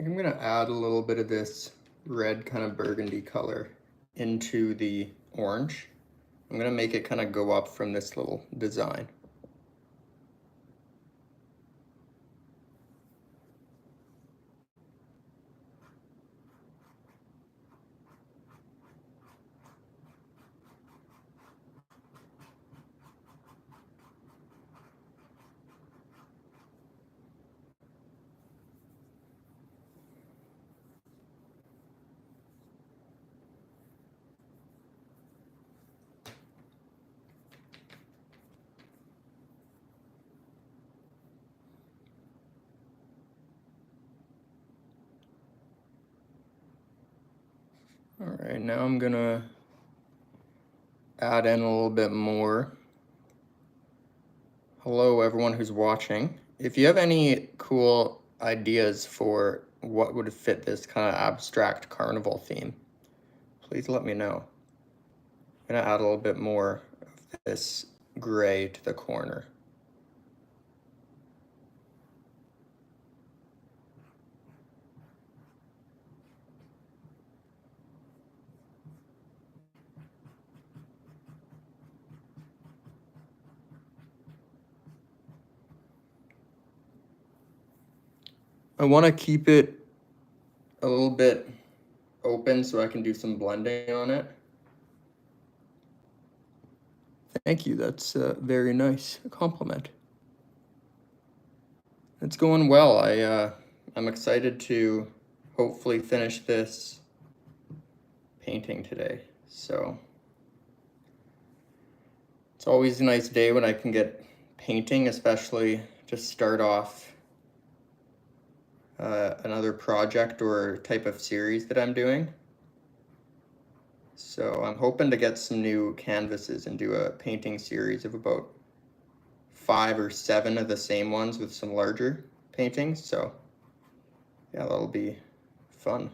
think I'm gonna add a little bit of this red kind of burgundy color into the orange. I'm gonna make it kind of go up from this little design. All right, now I'm gonna add in a little bit more. Hello, everyone who's watching. If you have any cool ideas for what would fit this kind of abstract carnival theme, please let me know. I'm gonna add a little bit more of this gray to the corner. I want to keep it a little bit open so I can do some blending on it. Thank you, that's a very nice compliment. It's going well. I'm excited to hopefully finish this painting today. So it's always a nice day when I can get painting, especially to start off another project or type of series that I'm doing. So I'm hoping to get some new canvases and do a painting series of about 5 or 7 of the same ones with some larger paintings. So yeah, that'll be fun.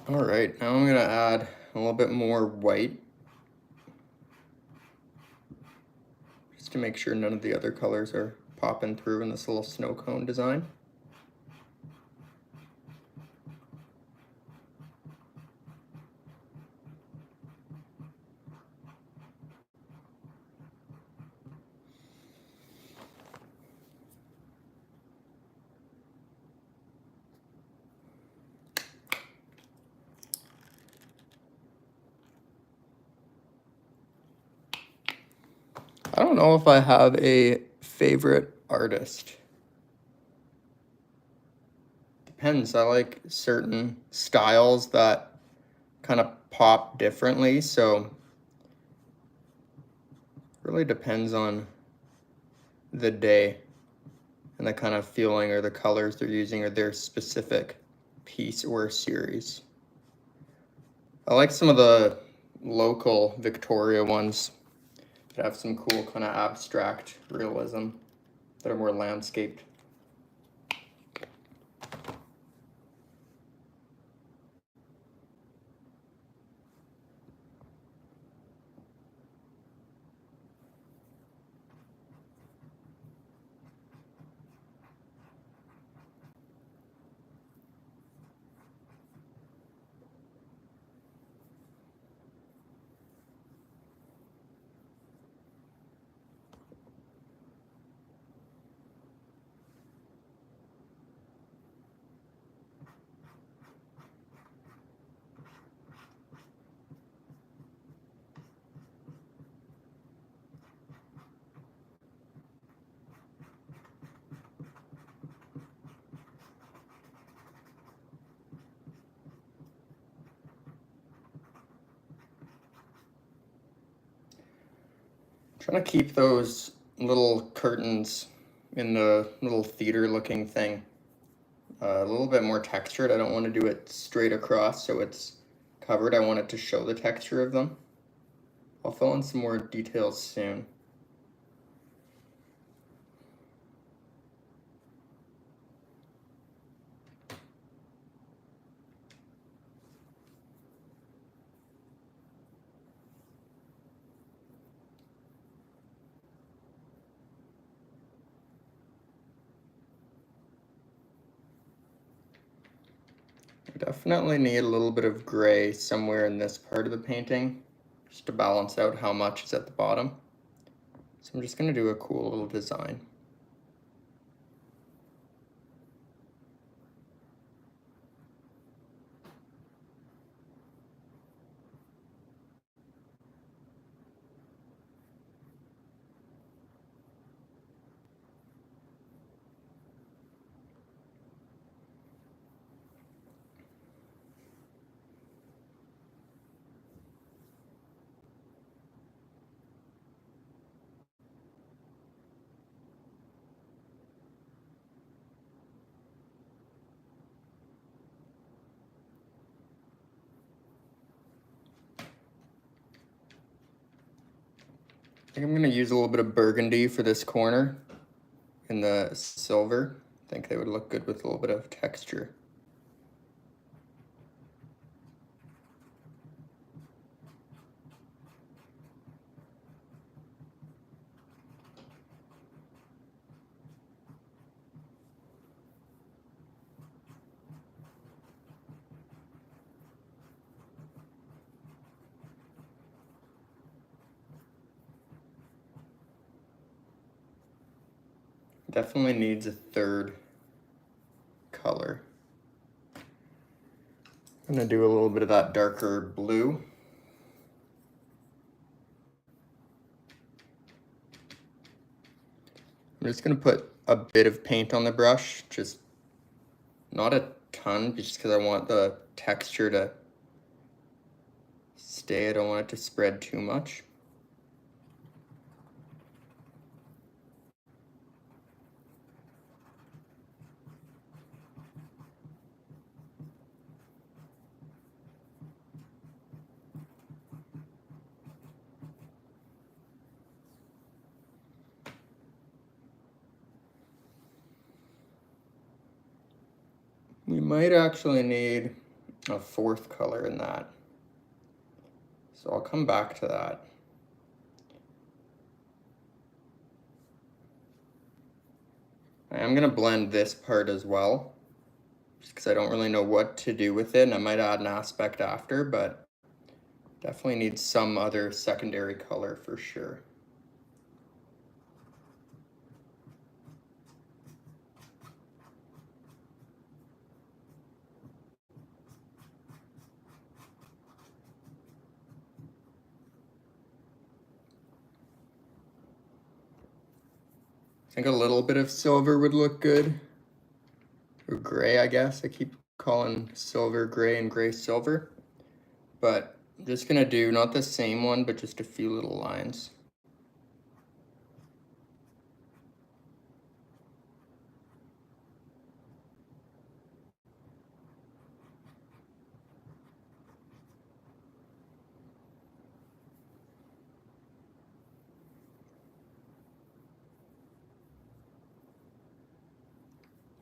All right, now I'm gonna add a little bit more white, just to make sure none of the other colors are popping through in this little snow cone design. I don't know if I have a favorite artist. Depends. I like certain styles that kind of pop differently, so it really depends on the day and the kind of feeling or the colors they're using or their specific piece or series. I like some of the local Victoria ones that have some cool kind of abstract realism that are more landscaped. Trying to keep those little curtains in the little theater looking thing a little bit more textured. I don't want to do it straight across so it's covered, I want it to show the texture of them. I'll fill in some more details soon. I definitely need a little bit of gray somewhere in this part of the painting, just to balance out how much is at the bottom. So I'm just going to do a cool little design. I think I'm going to use a little bit of burgundy for this corner and the silver. I think they would look good with a little bit of texture. Definitely needs a third color. I'm going to do a little bit of that darker blue. I'm just going to put a bit of paint on the brush, just not a ton, just because I want the texture to stay. I don't want it to spread too much. We might actually need a fourth color in that. So I'll come back to that. I am going to blend this part as well, just because I don't really know what to do with it, and I might add an aspect after, but definitely need some other secondary color for sure. I think a little bit of silver would look good. Or gray, I guess. I keep calling silver gray and gray silver. But I'm just gonna do not the same one, but just a few little lines.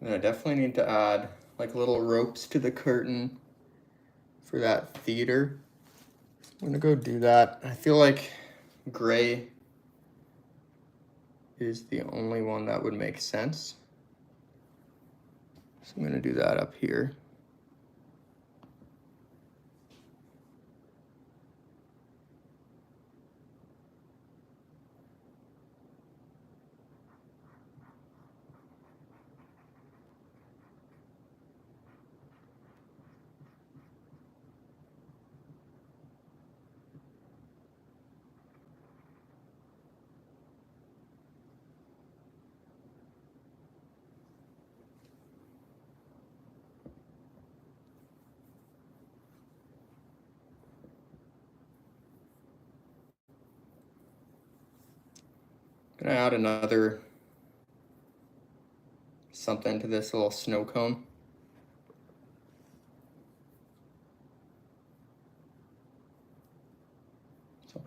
And I definitely need to add like little ropes to the curtain for that theater. I'm gonna go do that. I feel like gray is the only one that would make sense. So I'm gonna do that up here. Gonna add another something to this little snow cone.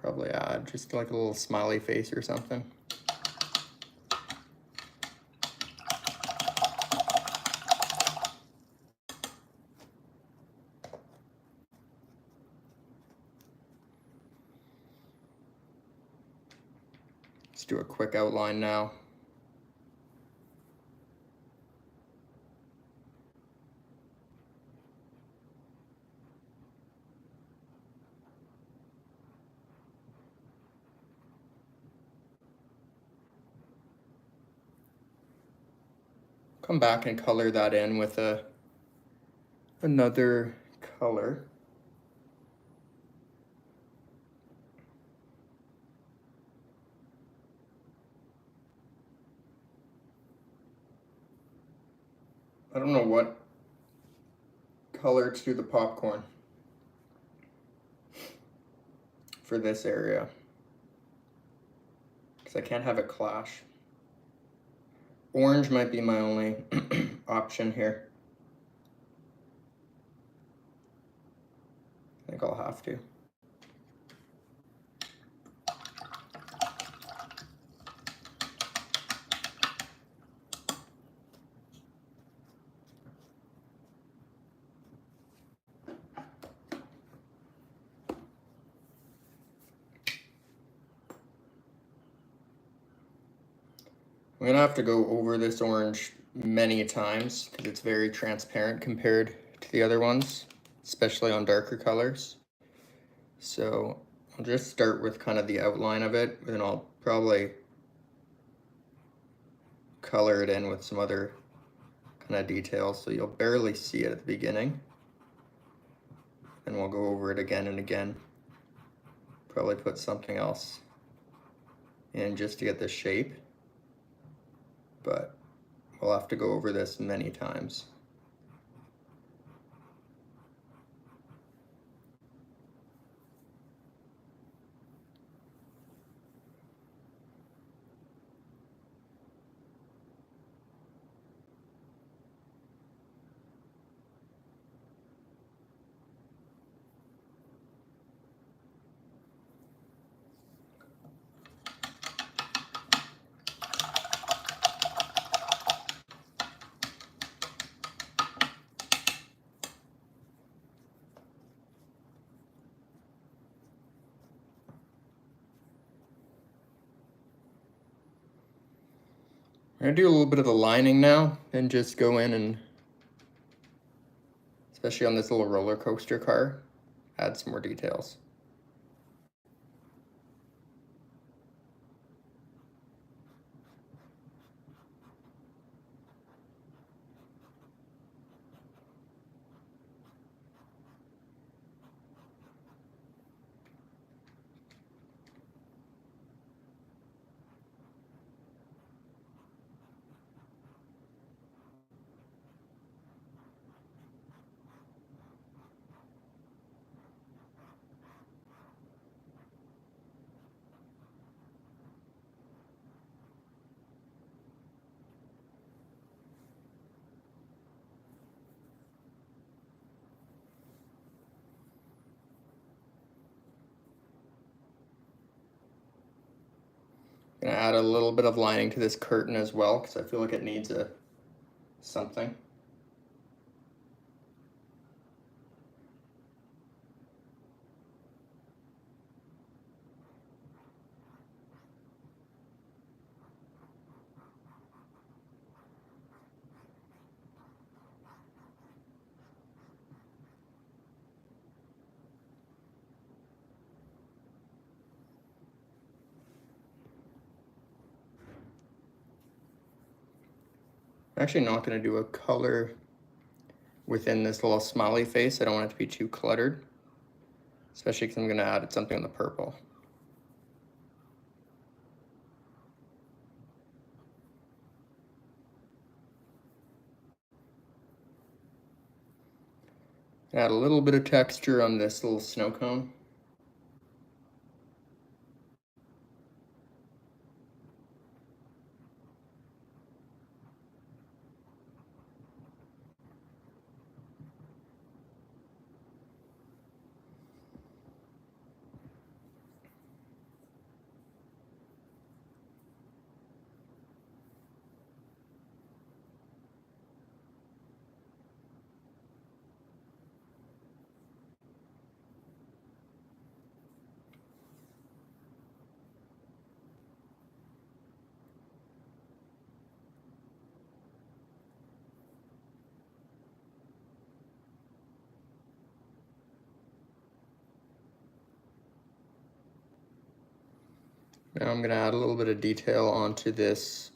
Probably add just like a little smiley face or something. Let's do a quick outline now. Come back and color that in with another color. I don't know what color to do the popcorn for this area, because I can't have it clash. Orange might be my only option here. I think I'll have to. I'm gonna have to go over this orange many times because it's very transparent compared to the other ones, especially on darker colors. So I'll just start with kind of the outline of it, and I'll probably color it in with some other kind of details so you'll barely see it at the beginning. And we'll go over it again and again. Probably put something else in just to get the shape, but we'll have to go over this many times. I'm gonna do a little bit of the lining now and just go in and, especially on this little roller coaster car, add some more details. Gonna add a little bit of lining to this curtain as well because I feel like it needs something. I'm actually not going to do a color within this little smiley face. I don't want it to be too cluttered, especially because I'm going to add something on the purple. Add a little bit of texture on this little snow cone. Now I'm gonna add a little bit of detail onto these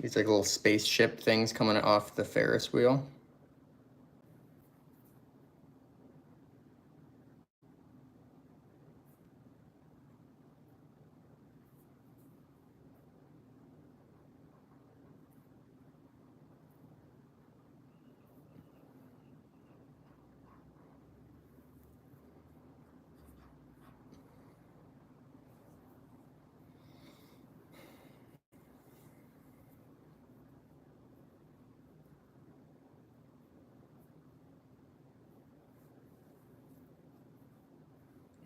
like little spaceship things coming off the Ferris wheel.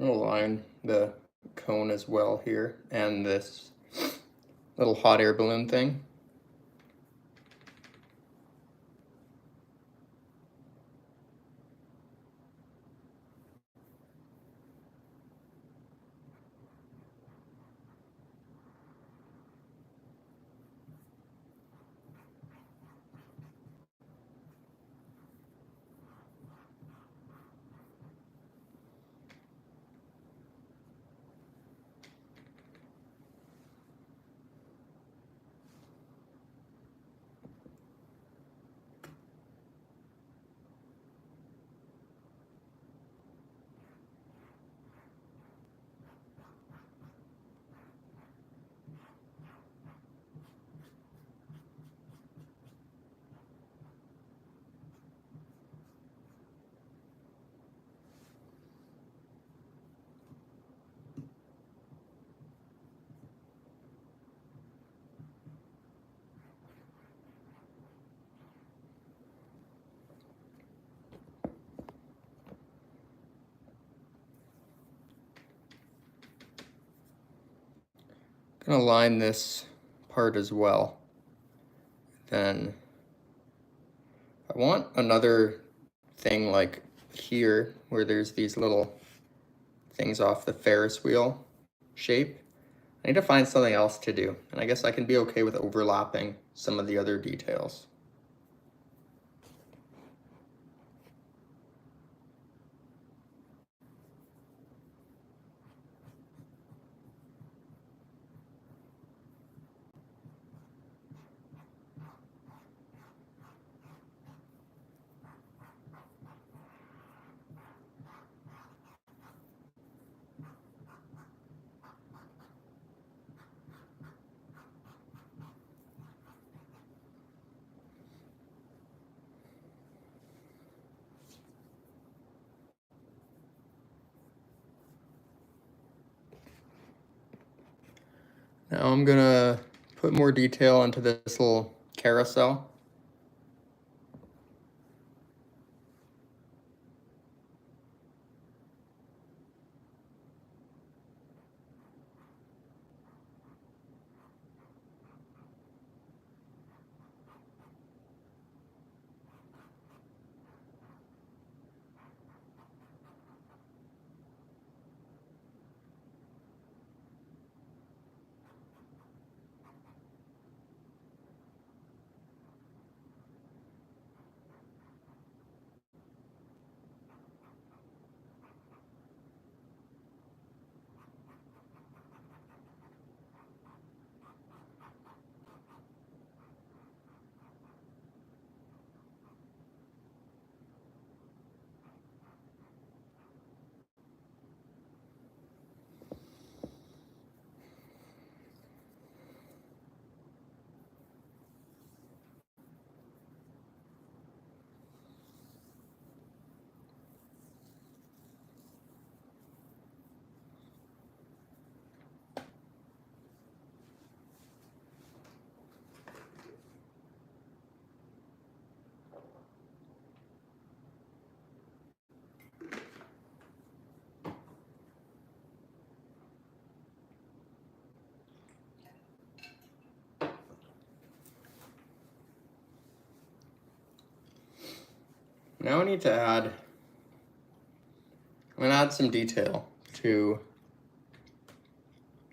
I'll line the cone as well here, and this little hot air balloon thing. Gonna line this part as well. Then I want another thing like here where there's these little things off the Ferris wheel shape. I need to find something else to do, and I guess I can be okay with overlapping some of the other details. Now I'm gonna put more detail into this little carousel. Now I need to I'm gonna add some detail to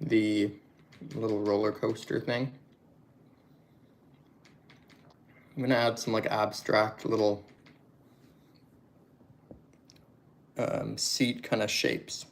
the little roller coaster thing. I'm gonna add some like abstract little seat kind of shapes.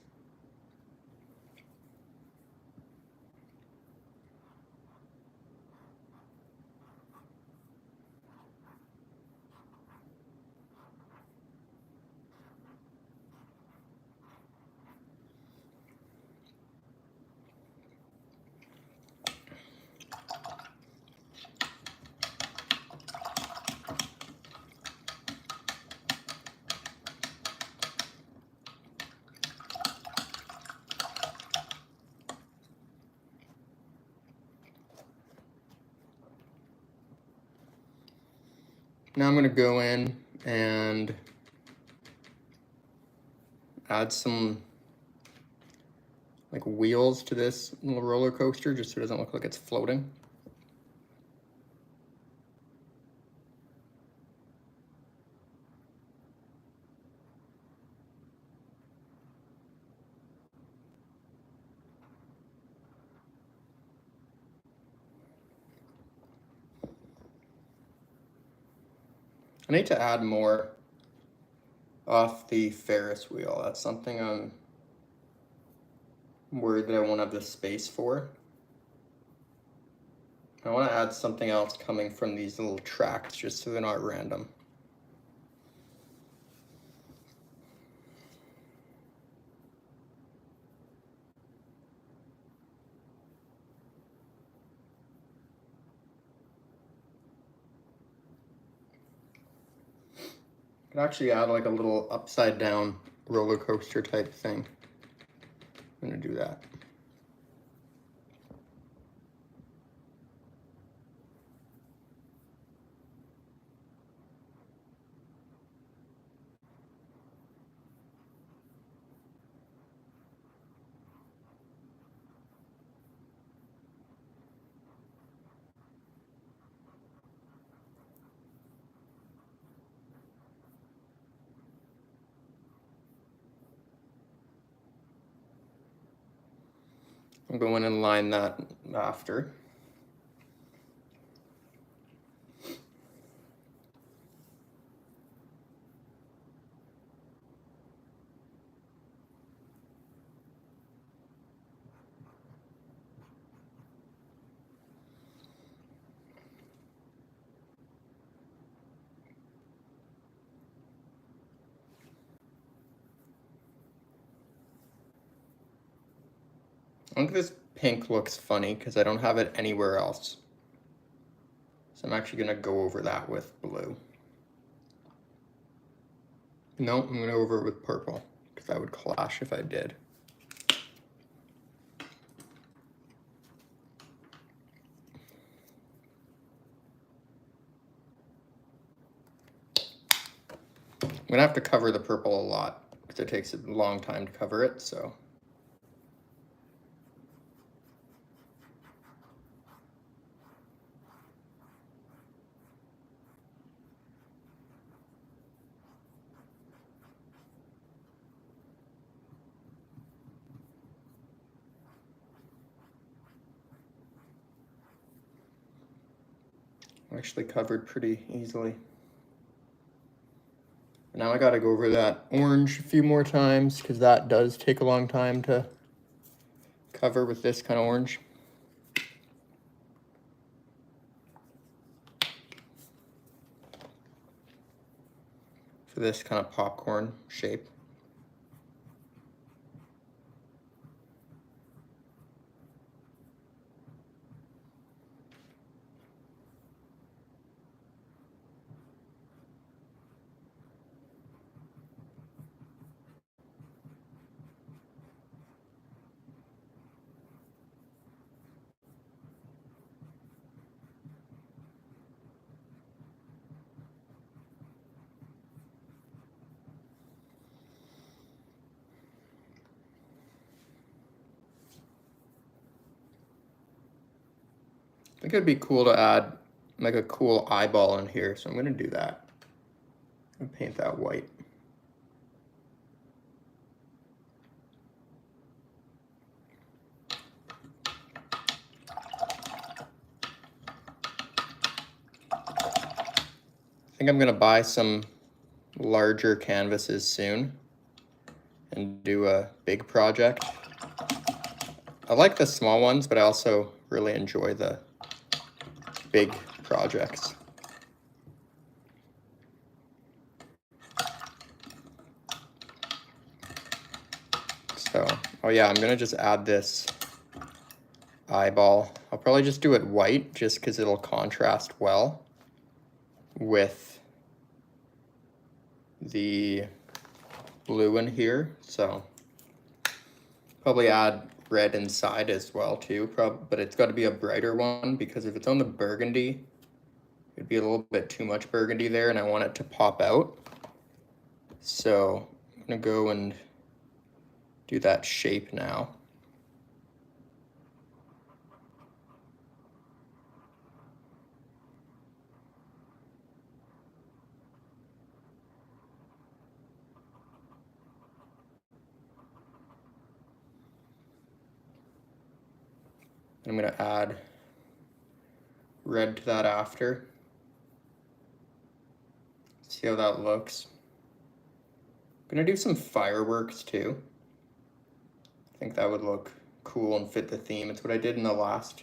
Now I'm going to go in and add some like wheels to this little roller coaster just so it doesn't look like it's floating. I need to add more off the Ferris wheel. That's something I'm worried that I won't have the space for. I want to add something else coming from these little tracks just so they're not random. I could actually add like a little upside down roller coaster type thing. I'm going to do that. I'll go in and line that after. I think this pink looks funny because I don't have it anywhere else. So I'm actually going to go over that with blue. No, I'm going to go over it with purple because that would clash if I did. I'm going to have to cover the purple a lot because it takes a long time to cover it, so. Actually covered pretty easily. Now I gotta go over that orange a few more times because that does take a long time to cover with this kind of orange. For this kind of popcorn shape. I think it'd be cool to add like a cool eyeball in here, so I'm gonna do that. I'm gonna paint that white. I think I'm gonna buy some larger canvases soon and do a big project. I like the small ones, but I also really enjoy the big projects. So, oh yeah, I'm gonna just add this eyeball. I'll probably just do it white just because it'll contrast well with the blue in here. So probably add red inside as well too, but it's got to be a brighter one because if it's on the burgundy, it'd be a little bit too much burgundy there, and I want it to pop out. So I'm gonna go and do that shape now. I'm gonna add red to that after. See how that looks. I'm gonna do some fireworks too. I think that would look cool and fit the theme. It's what I did in the last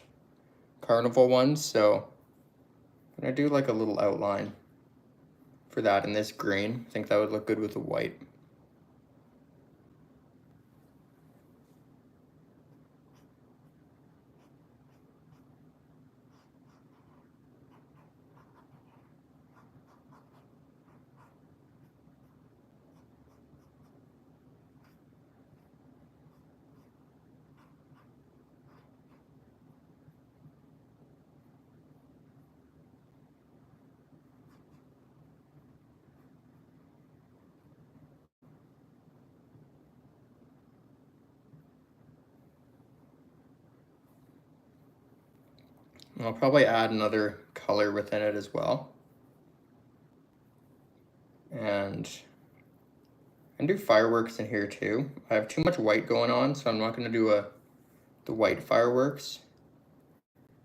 Carnival one, so I'm gonna do like a little outline for that in this green. I think that would look good with the white. And I'll probably add another color within it as well. And do fireworks in here too. I have too much white going on, so I'm not gonna do the white fireworks.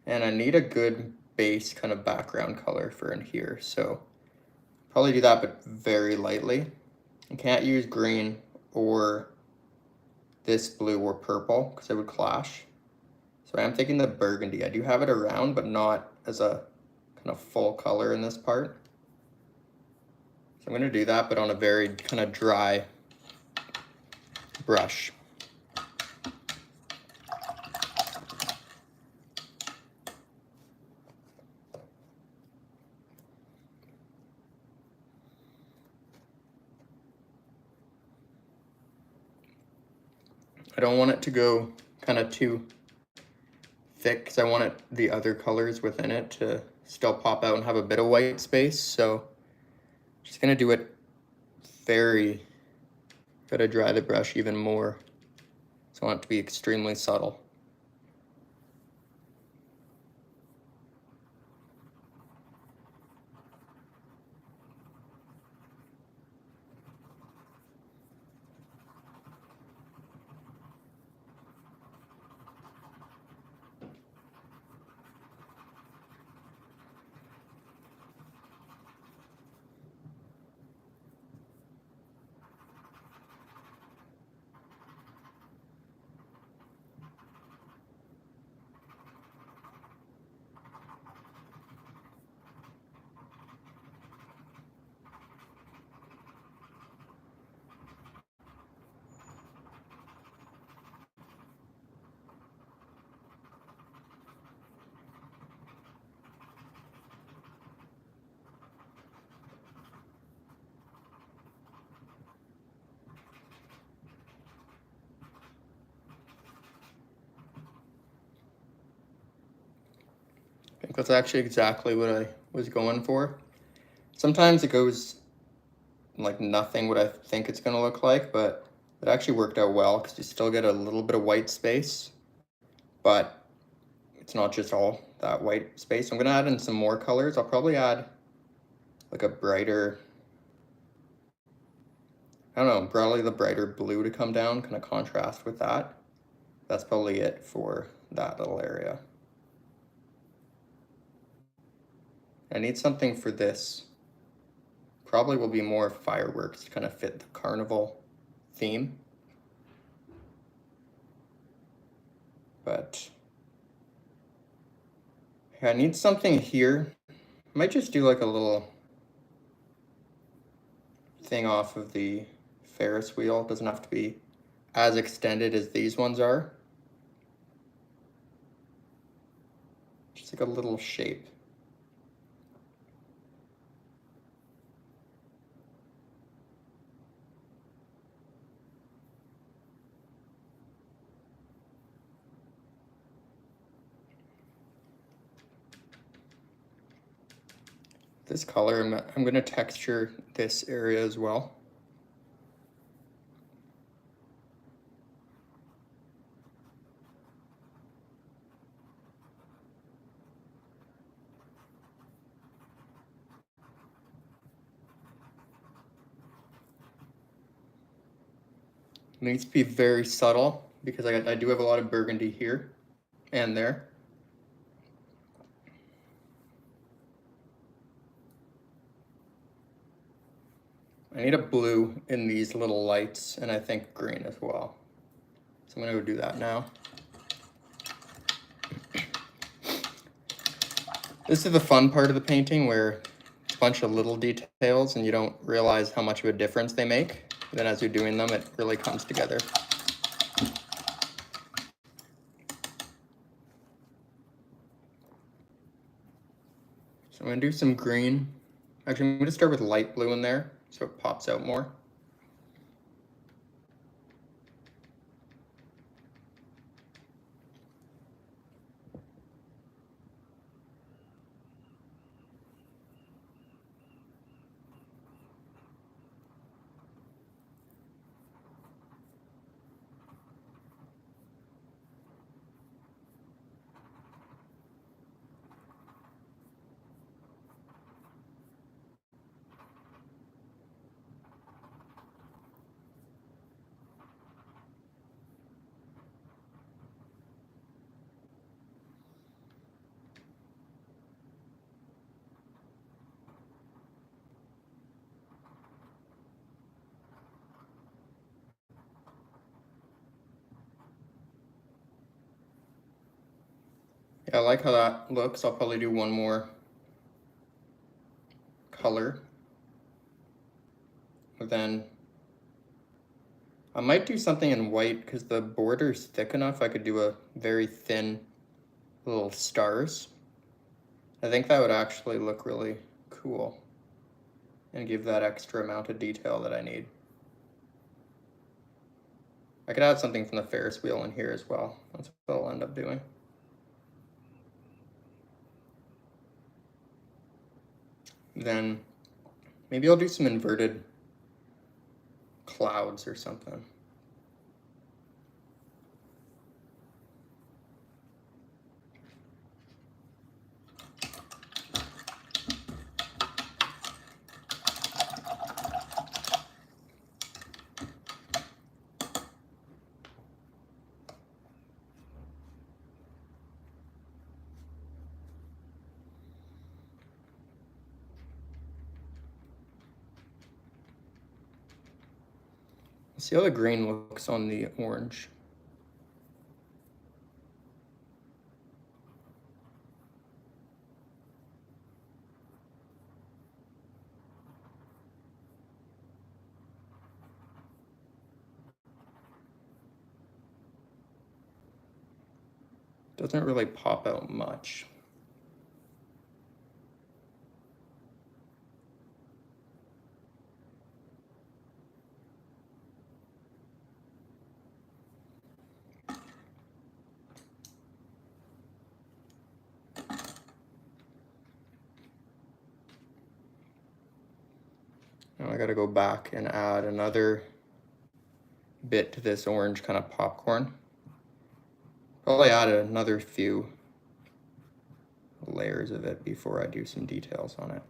And I need a good base kind of background color for in here, so probably do that, but very lightly. I can't use green or this blue or purple because it would clash. So I am taking the burgundy. I do have it around, but not as a kind of full color in this part. So I'm gonna do that, but on a very kind of dry brush. I don't want it to go kind of too thick because I want the other colors within it to still pop out and have a bit of white space. So just gonna do it very, gotta dry the brush even more. So I want it to be extremely subtle. I think that's actually exactly what I was going for. Sometimes it goes like nothing what I think it's gonna look like, but it actually worked out well because you still get a little bit of white space, but it's not just all that white space. I'm gonna add in some more colors. I'll probably add like a brighter, I don't know, probably the brighter blue to come down, kind of contrast with that. That's probably it for that little area. I need something for this. Probably will be more fireworks to kind of fit the carnival theme. But yeah, I need something here. I might just do like a little thing off of the Ferris wheel. It doesn't have to be as extended as these ones are. Just like a little shape. this color, I'm going to texture this area as well. It needs to be very subtle because I do have a lot of burgundy here and there. I need a blue in these little lights, and I think green as well. So I'm gonna go do that now. This is the fun part of the painting, where it's a bunch of little details and you don't realize how much of a difference they make. Then as you're doing them, it really comes together. So I'm gonna do some green. Actually, I'm gonna start with light blue in there so it pops out more. Yeah, I like how that looks. I'll probably do one more color. Then I might do something in white because the border's thick enough. I could do a very thin little stars. I think that would actually look really cool and give that extra amount of detail that I need. I could add something from the Ferris wheel in here as well. That's what I'll end up doing. Then maybe I'll do some inverted clouds or something. See how the green looks on the orange. Doesn't really pop out much. Now I gotta go back and add another bit to this orange kind of popcorn. Probably add another few layers of it before I do some details on it.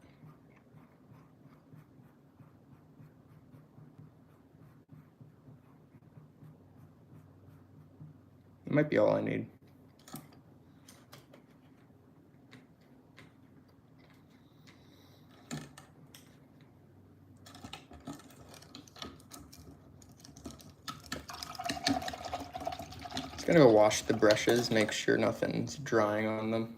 It might be all I need. Just gonna go wash the brushes, make sure nothing's drying on them.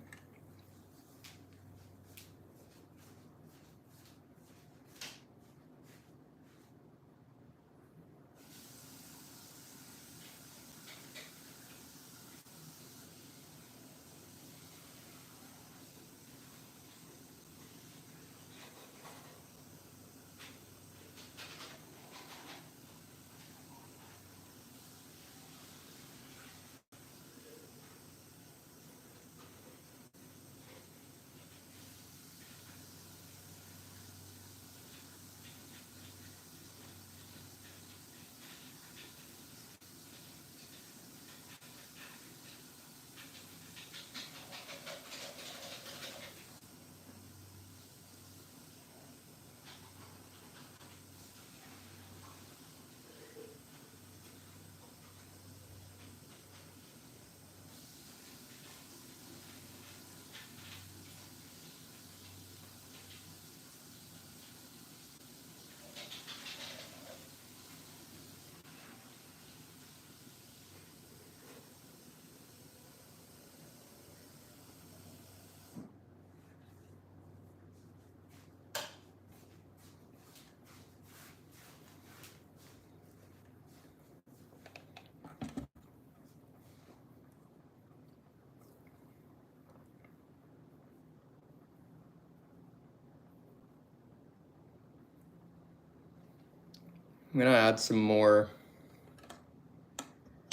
I'm gonna add some more,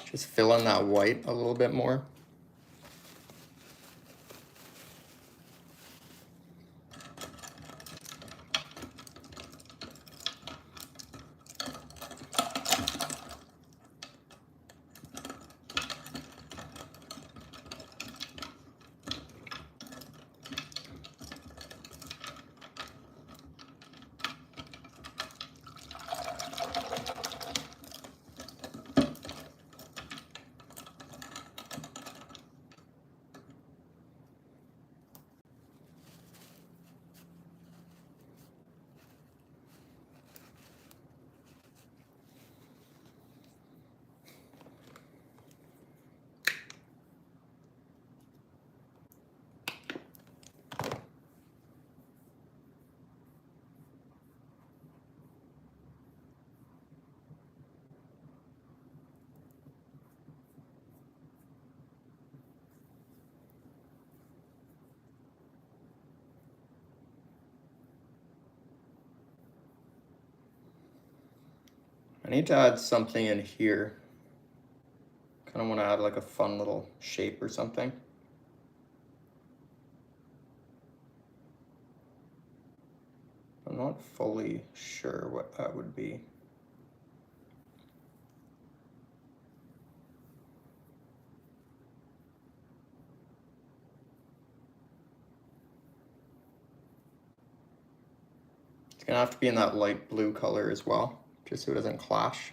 just fill in that white a little bit more. I need to add something in here. Kind of want to add like a fun little shape or something. I'm not fully sure what that would be. It's gonna have to be in that light blue color as well, just so it doesn't clash.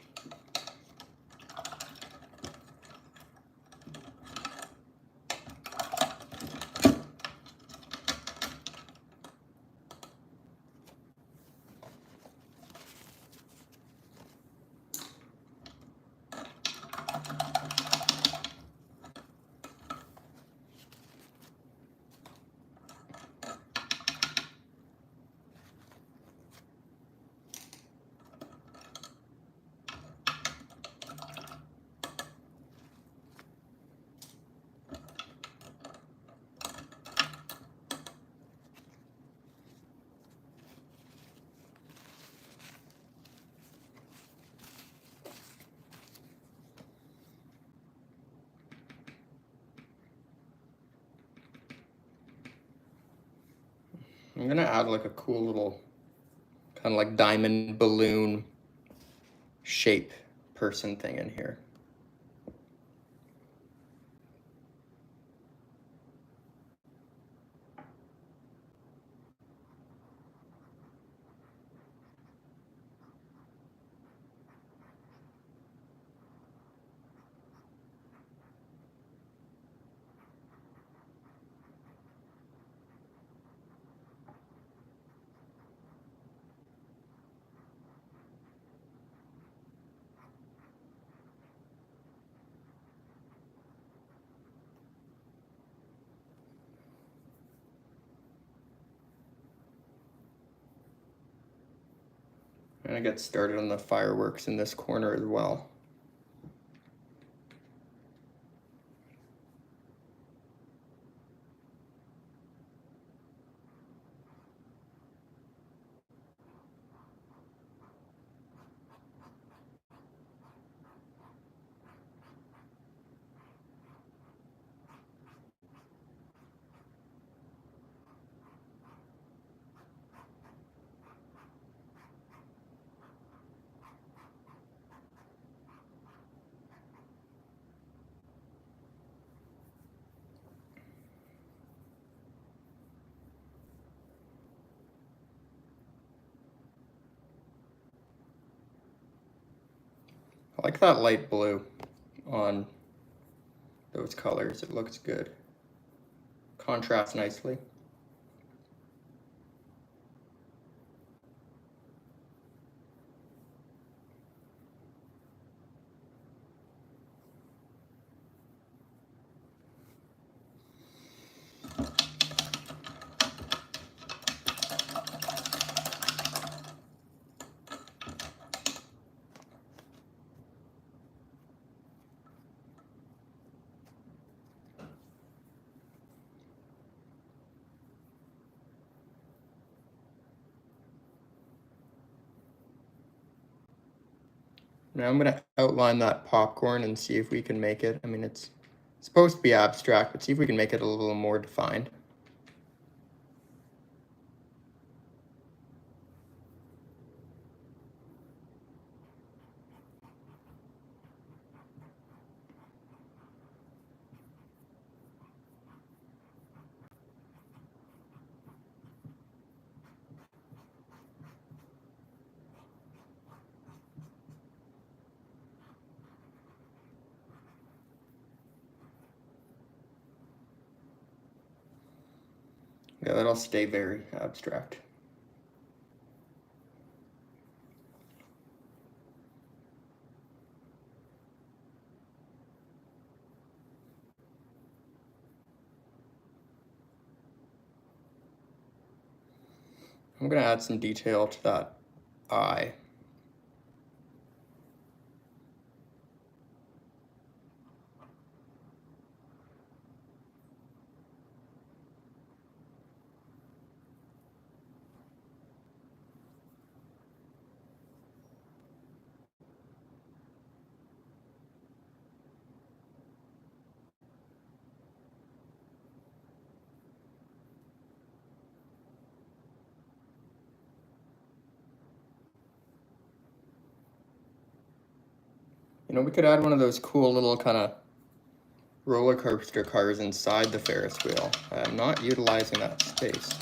I'm gonna add like a cool little kind of like diamond balloon shape person thing in here. I'm gonna get started on the fireworks in this corner as well. I like that light blue on those colors. It looks good. Contrasts nicely. Now I'm gonna outline that popcorn and see if we can make it. I mean, it's supposed to be abstract, but see if we can make it a little more defined. Yeah, that'll stay very abstract. I'm gonna add some detail to that eye. You know, we could add one of those cool little kind of roller coaster cars inside the Ferris wheel. I'm not utilizing that space.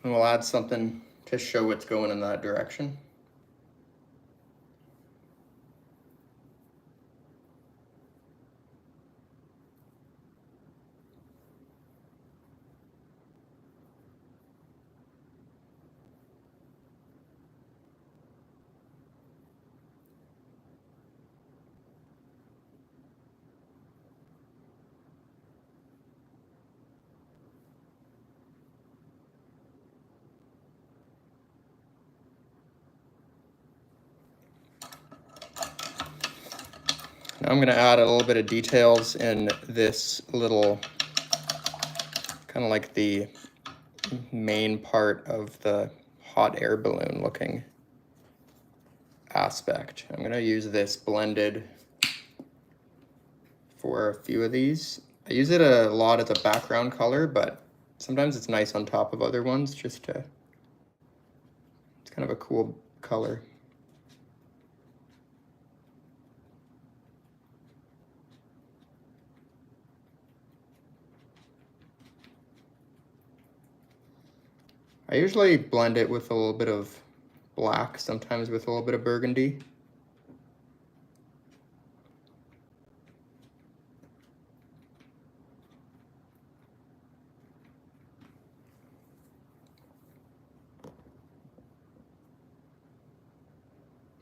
And we'll add something to show it's going in that direction. Now I'm going to add a little bit of details in this little, kind of like the main part of the hot air balloon looking aspect. I'm going to use this blended for a few of these. I use it a lot as a background color, but sometimes it's nice on top of other ones just to, it's kind of a cool color. I usually blend it with a little bit of black, sometimes with a little bit of burgundy.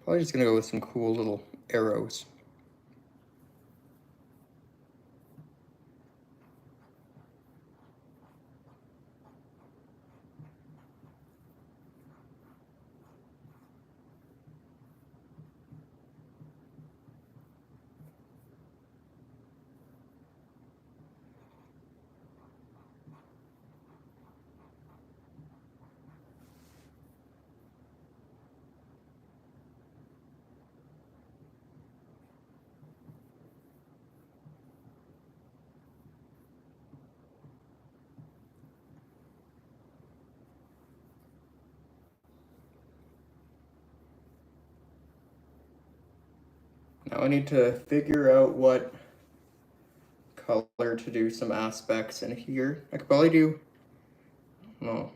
Probably just gonna go with some cool little arrows. Now I need to figure out what color to do some aspects in here. I could probably do, no.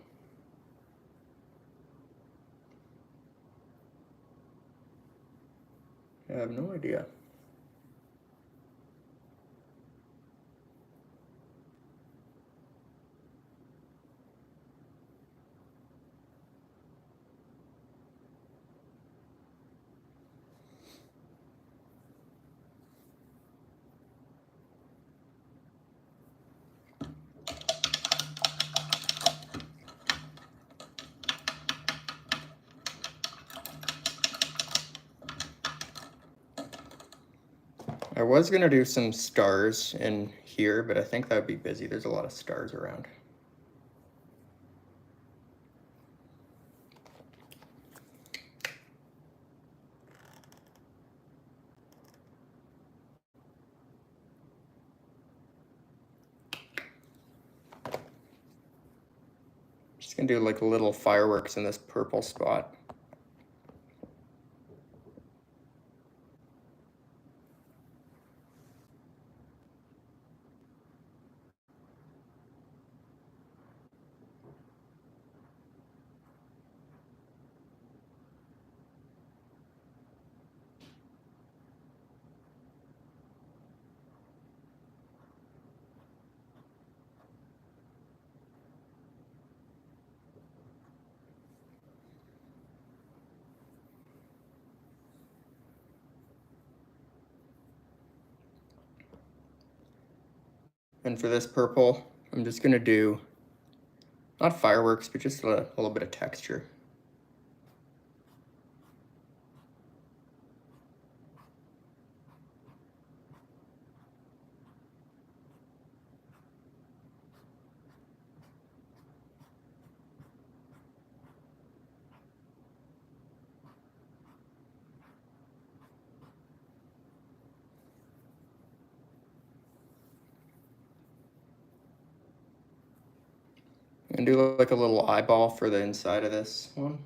I have no idea. I was gonna do some stars in here, but I think that would be busy. There's a lot of stars around. Just gonna do like little fireworks in this purple spot. And for this purple, I'm just gonna do, not fireworks, but just a little bit of texture. And do like a little eyeball for the inside of this one.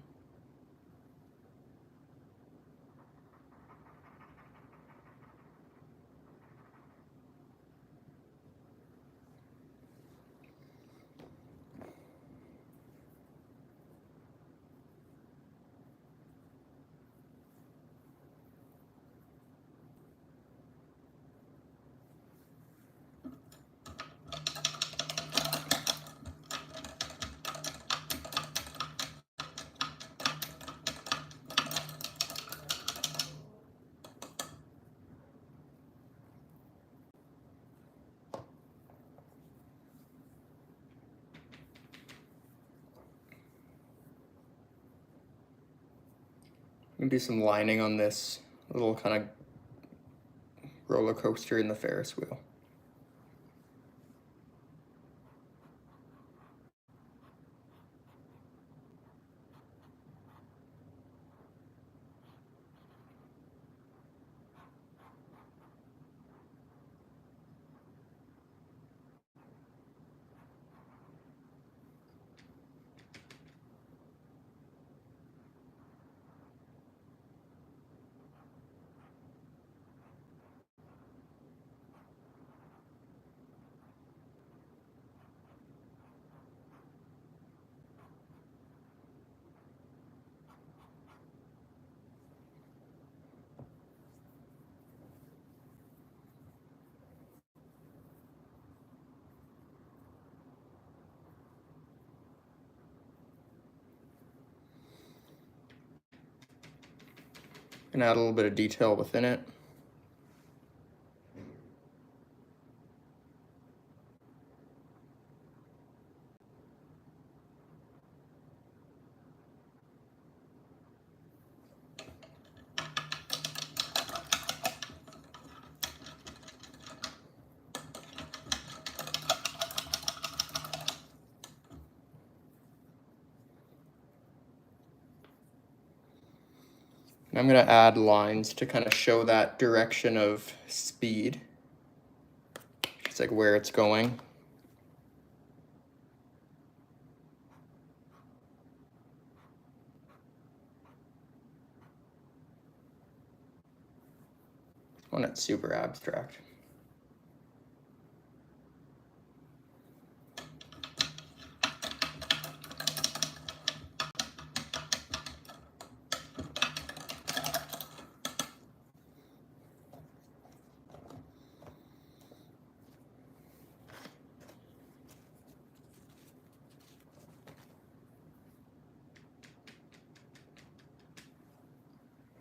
And do some lining on this little kind of roller coaster in the Ferris wheel. And add a little bit of detail within it. And I'm going to add lines to kind of show that direction of speed. It's like where it's going. when it's super abstract.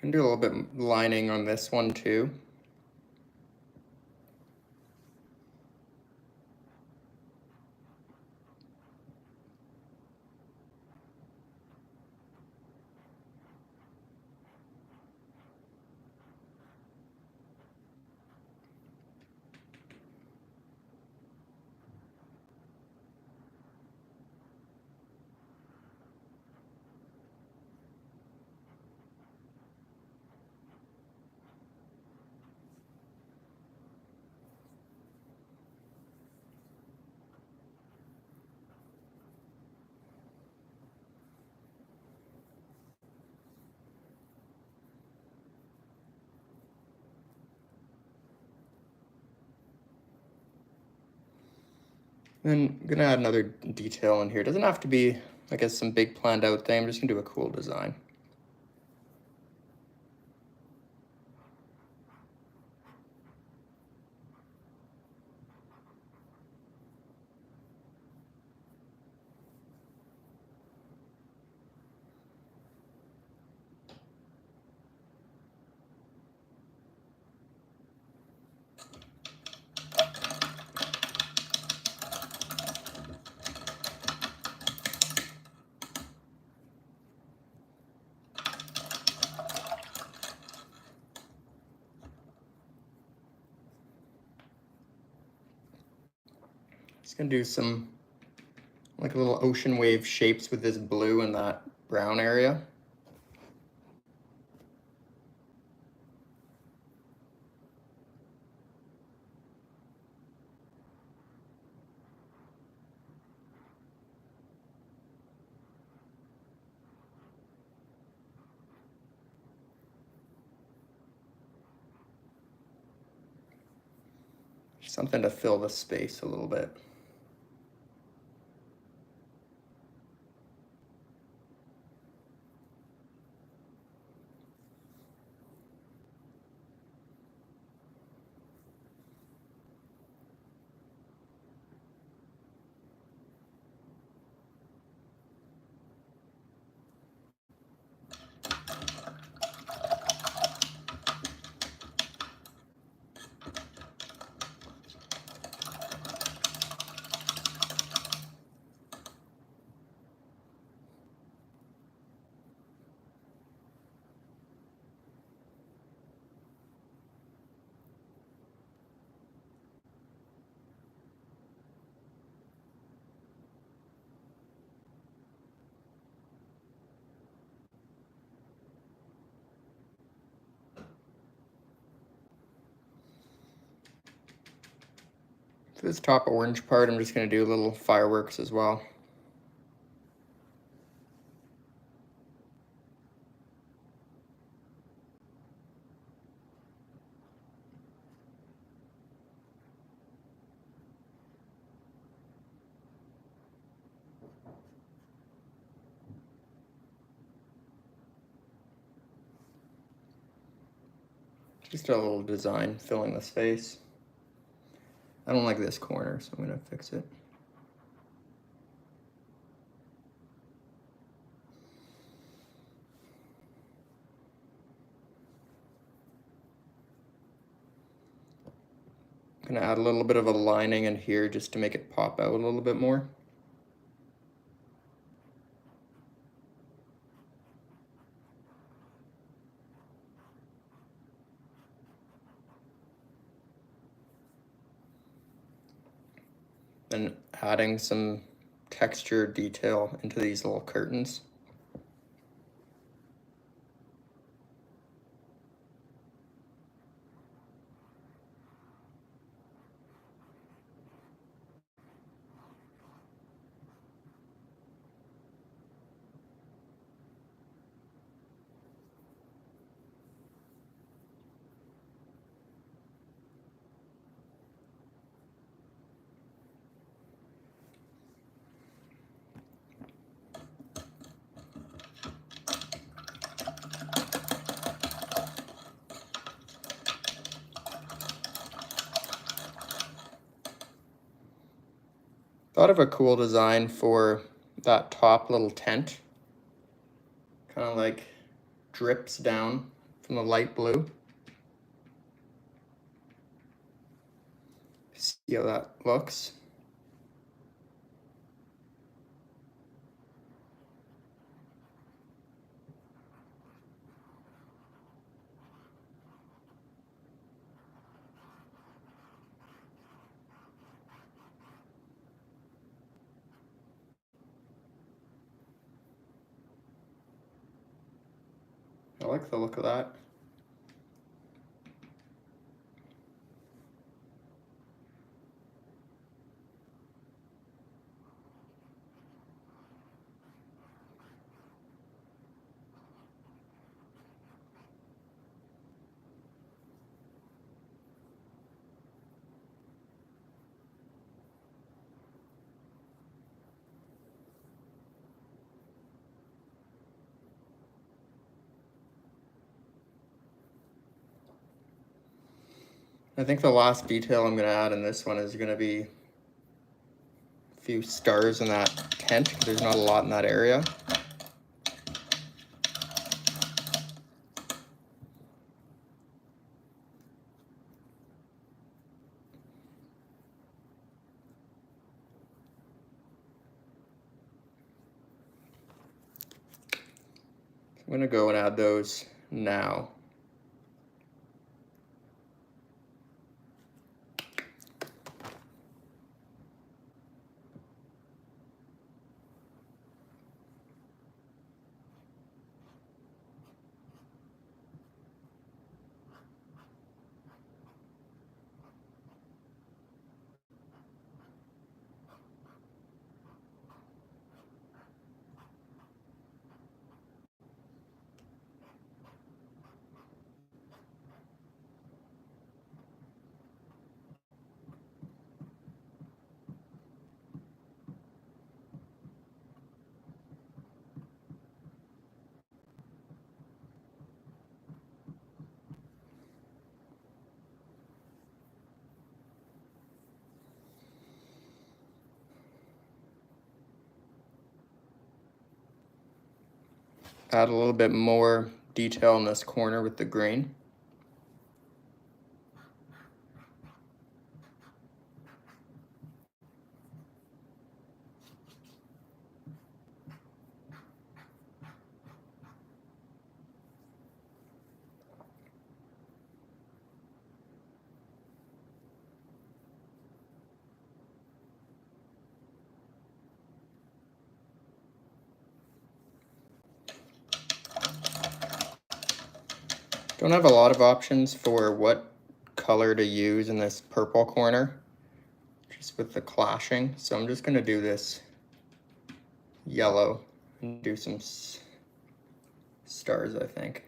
And do a little bit lining on this one too. Then I'm gonna add another detail in here. It doesn't have to be, I guess, some big planned out thing. I'm just gonna do a cool design. Just gonna do some like little ocean wave shapes with this blue and that brown area. Something to fill the space a little bit. For this top orange part, I'm just going to do little fireworks as well. Just a little design filling the space. I don't like this corner, so I'm going to fix it. I'm going to add a little bit of a lining in here just to make it pop out a little bit more. And adding some texture detail into these little curtains. Thought of a cool design for that top little tent. Kind of like drips down from the light blue. See how that looks. I like the look of that. I think the last detail I'm going to add in this one is going to be a few stars in that tent, because there's not a lot in that area. I'm going to go and add those now. Add a little bit more detail in this corner with the green. Don't have a lot of options for what color to use in this purple corner, just with the clashing. So I'm just going to do this yellow and do some stars, I think.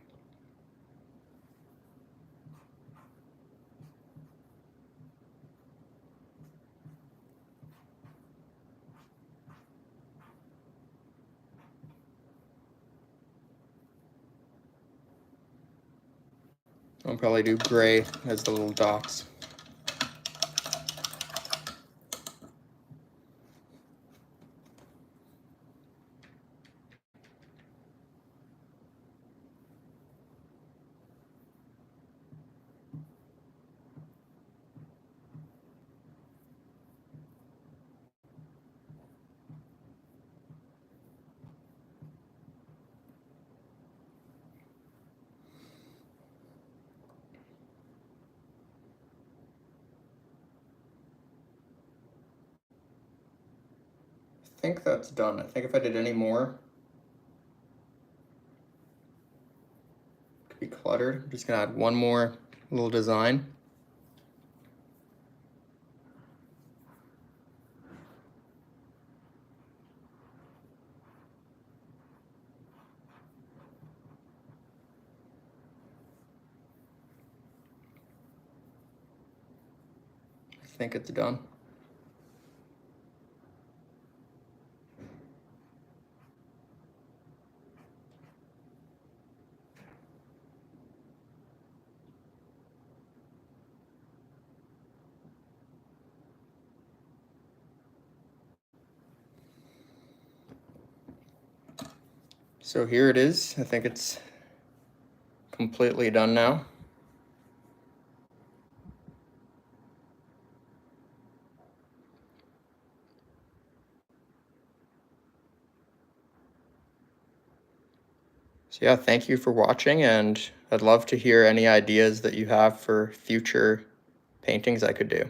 I'll probably do gray as the little dots. I think that's done. I think if I did any more, it could be cluttered. I'm just gonna add one more little design. I think it's done. So here it is. I think it's completely done now. So yeah, thank you for watching, and I'd love to hear any ideas that you have for future paintings I could do.